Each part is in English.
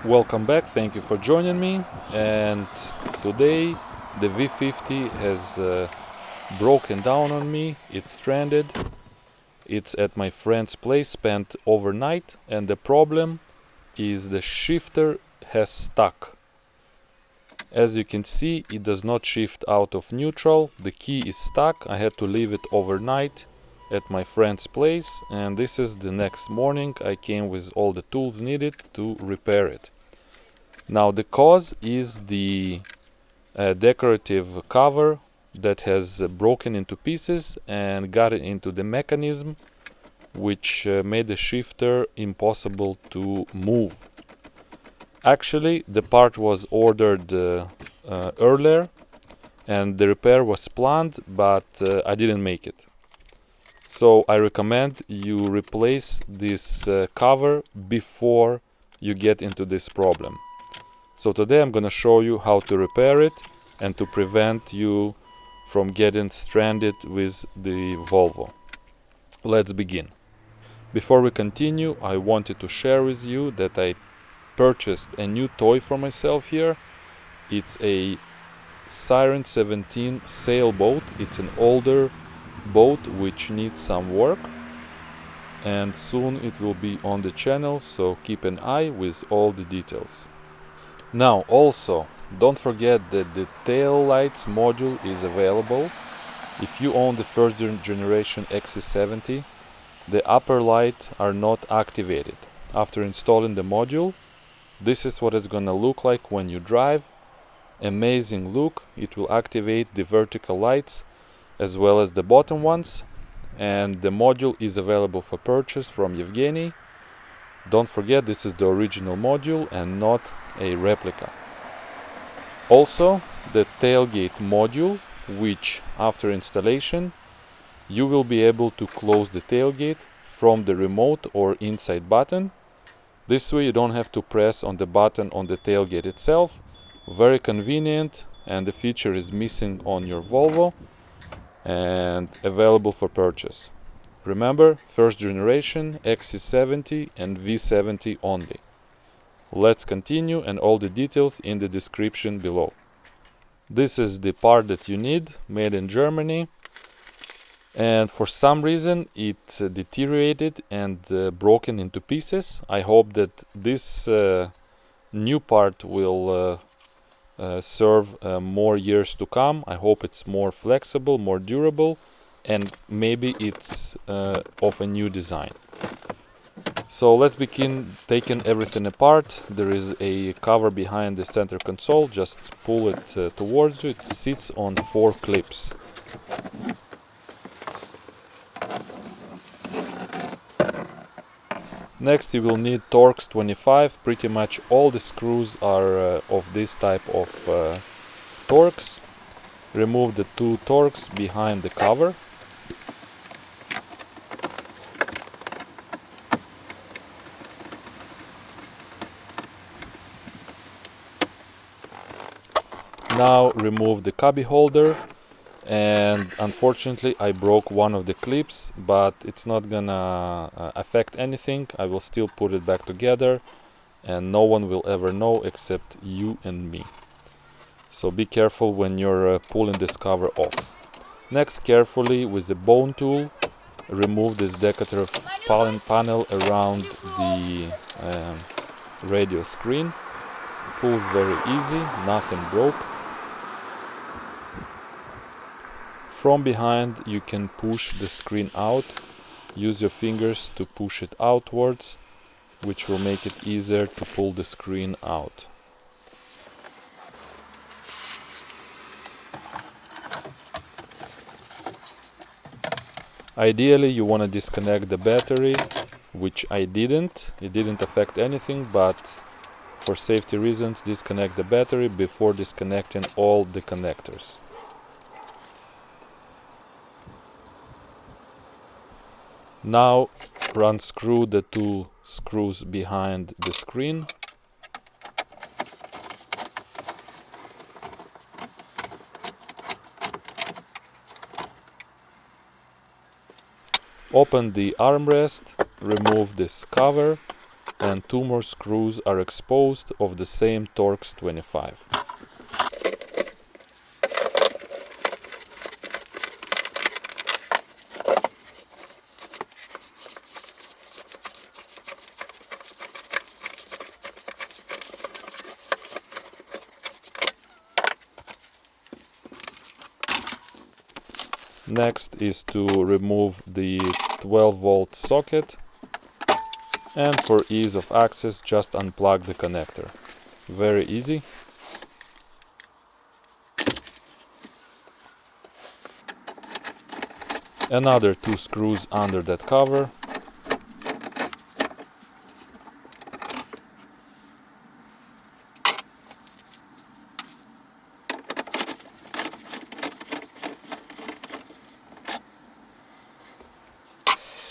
Welcome back, thank you for joining me. And today the V50 has broken down on me. It's stranded. It's at my friend's place, spent overnight, and the problem is the shifter has stuck. As you can see, it does not shift out of neutral. The key is stuck. I had to leave it overnight at my friend's place, and this is the next morning. I came with all the tools needed to repair it. Now the cause is the decorative cover that has broken into pieces and got into the mechanism, which made the shifter impossible to move. Actually, the part was ordered earlier and the repair was planned, but I didn't make it. So I recommend you replace this cover before you get into this problem. So today I'm gonna show you how to repair it and to prevent you from getting stranded with the Volvo. Let's begin. Before we continue, I wanted to share with you that I purchased a new toy for myself here. It's a C30 sailboat. It's an older boat which needs some work, and soon it will be on the channel, so keep an eye with all the details. Now also, don't forget that the Taillights module is available. If you own the first generation XC70, the upper light are not activated. After installing the module, this is what it's gonna look like when you drive. Amazing look. It will activate the vertical lights as well as the bottom ones, and the module is available for purchase from Evgeny. Don't forget, this is the original module and not a replica. Also, the tailgate module, which after installation you will be able to close the tailgate from the remote or inside button. This way you don't have to press on the button on the tailgate itself. Very convenient, and the feature is missing on your Volvo and available for purchase. Remember, first generation, XC70 and V70 only. Let's continue, and all the details in the description below. This is the part that you need, made in Germany, and for some reason it deteriorated and broken into pieces. I hope that this new part will serve more years to come. I hope it's more flexible, more durable, and maybe it's of a new design. So let's begin taking everything apart. There is a cover behind the center console. Just pull it towards you. It sits on 4 clips. Next you will need Torx 25. Pretty much all the screws are of this type of Torx. Remove the 2 Torx behind the cover. Now remove the cubby holder, and unfortunately I broke one of the clips, but it's not gonna affect anything. I will still put it back together and no one will ever know except you and me. So be careful when you're pulling this cover off. Next, carefully with the bone tool remove this decorative panel around the radio screen. Pulls very easy, nothing broke. From behind you can push the screen out. Use your fingers to push it outwards, which will make it easier to pull the screen out. Ideally you want to disconnect the battery, which I didn't. It didn't affect anything, but for safety reasons disconnect the battery before disconnecting all the connectors. Now unscrew the 2 screws behind the screen. Open the armrest, remove this cover, and 2 more screws are exposed of the same Torx 25. Next is to remove the 12-volt socket, and for ease of access just unplug the connector. Very easy. Another 2 screws under that cover.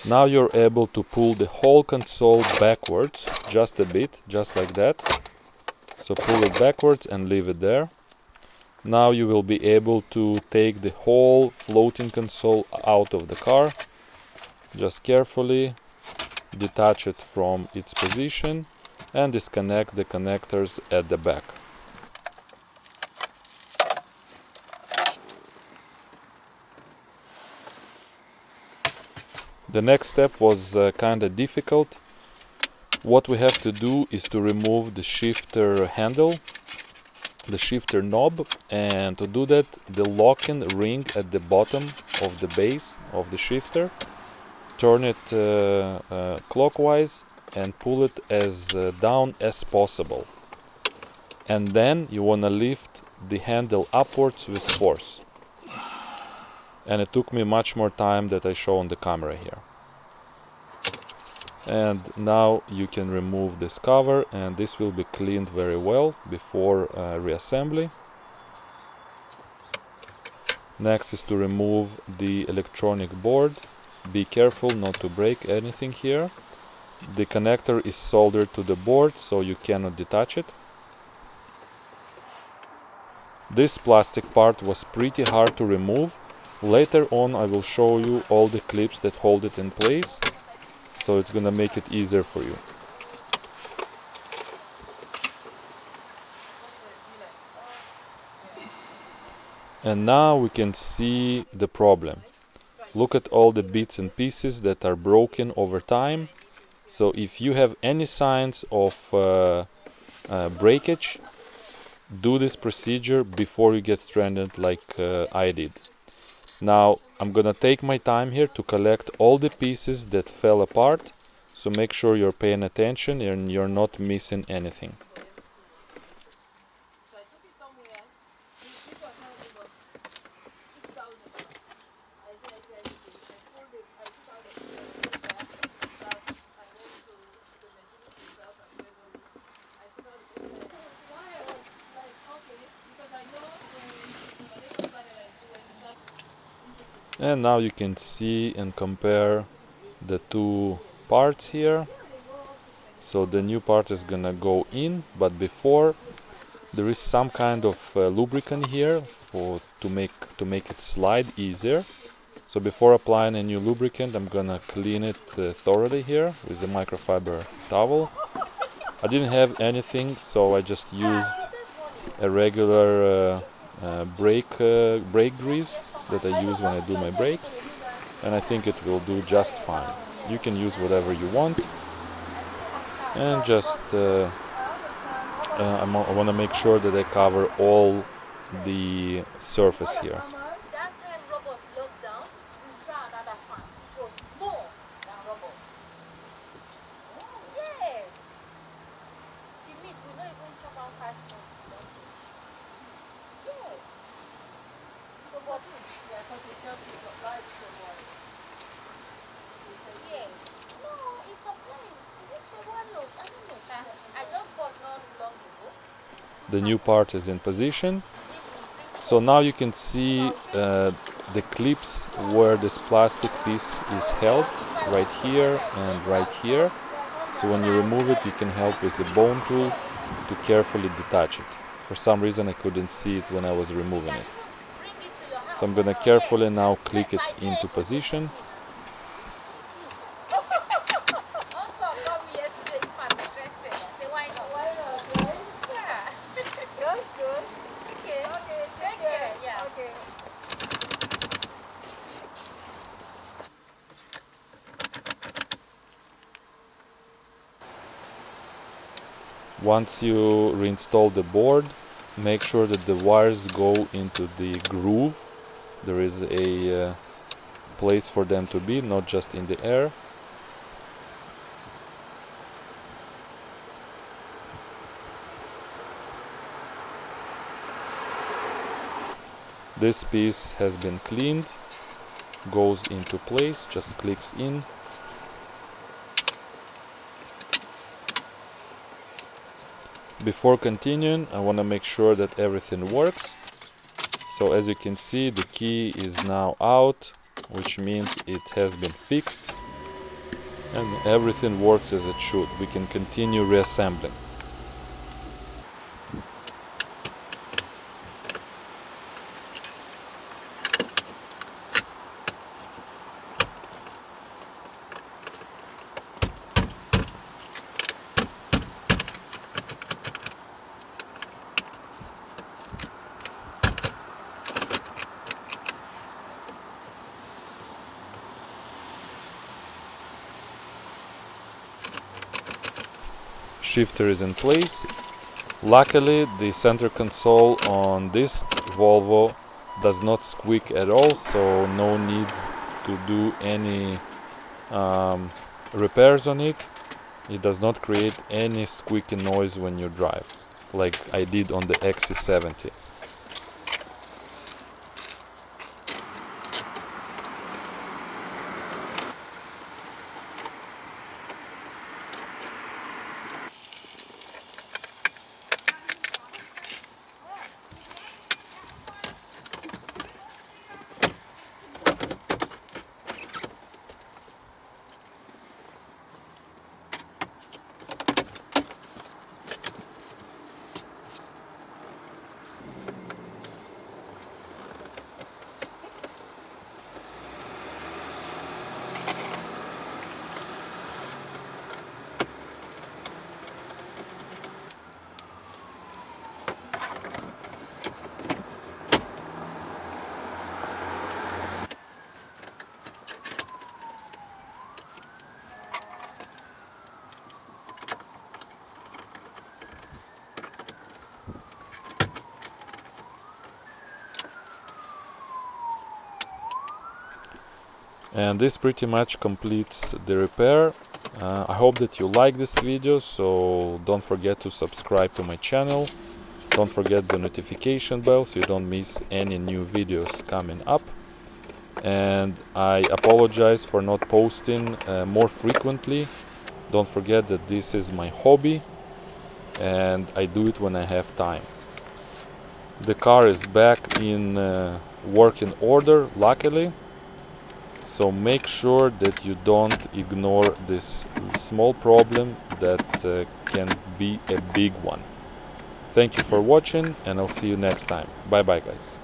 Now you're able to pull the whole console backwards, just a bit, just like that. So pull it backwards and leave it there. Now you will be able to take the whole floating console out of the car. Just carefully detach it from its position and disconnect the connectors at the back. The next step was kind of difficult. What we have to do is to remove the shifter handle, the shifter knob, and to do that the lock-in ring at the bottom of the base of the shifter, turn it clockwise and pull it as down as possible, and then you want to lift the handle upwards with force. And it took me much more time that I show on the camera here. And now you can remove this cover, and this will be cleaned very well before reassembly. Next is to remove the electronic board. Be careful not to break anything here. The connector is soldered to the board, so you cannot detach it. This plastic part was pretty hard to remove. Later on I will show you all the clips that hold it in place, so it's gonna make it easier for you. And now we can see the problem. Look at all the bits and pieces that are broken over time. So if you have any signs of breakage, do this procedure before you get stranded like I did. Now I'm gonna take my time here to collect all the pieces that fell apart, so make sure you're paying attention and you're not missing anything. And now you can see and compare the two parts here. So the new part is gonna go in, but before there is some kind of lubricant here to make it slide easier. So before applying a new lubricant, I'm gonna clean it thoroughly here with the microfiber towel. I didn't have anything, so I just used a regular brake grease that I use when I do my brakes, and I think it will do just fine. You can use whatever you want, and just I want to make sure that I cover all the surface here. The new part is in position. So now you can see the clips where this plastic piece is held, right here and right here. So when you remove it, you can help with the bone tool to carefully detach it. For some reason I couldn't see it when I was removing it. So I'm gonna carefully now click it into position. Once you reinstall the board, make sure that the wires go into the groove. There is a place for them to be, not just in the air. This piece has been cleaned, goes into place, just clicks in. Before continuing, I want to make sure that everything works. So as you can see, the key is now out, which means it has been fixed and everything works as it should. We can continue reassembling. Shifter is in place. Luckily, the center console on this Volvo does not squeak at all, so no need to do any repairs on it. It does not create any squeaky noise when you drive, like I did on the XC70. And this pretty much completes the repair. I hope that you like this video, so don't forget to subscribe to my channel. Don't forget the notification bell so you don't miss any new videos coming up. And I apologize for not posting more frequently. Don't forget that this is my hobby and I do it when I have time. The car is back in working order, luckily. So make sure that you don't ignore this small problem that can be a big one. Thank you for watching and I'll see you next time. Bye bye guys.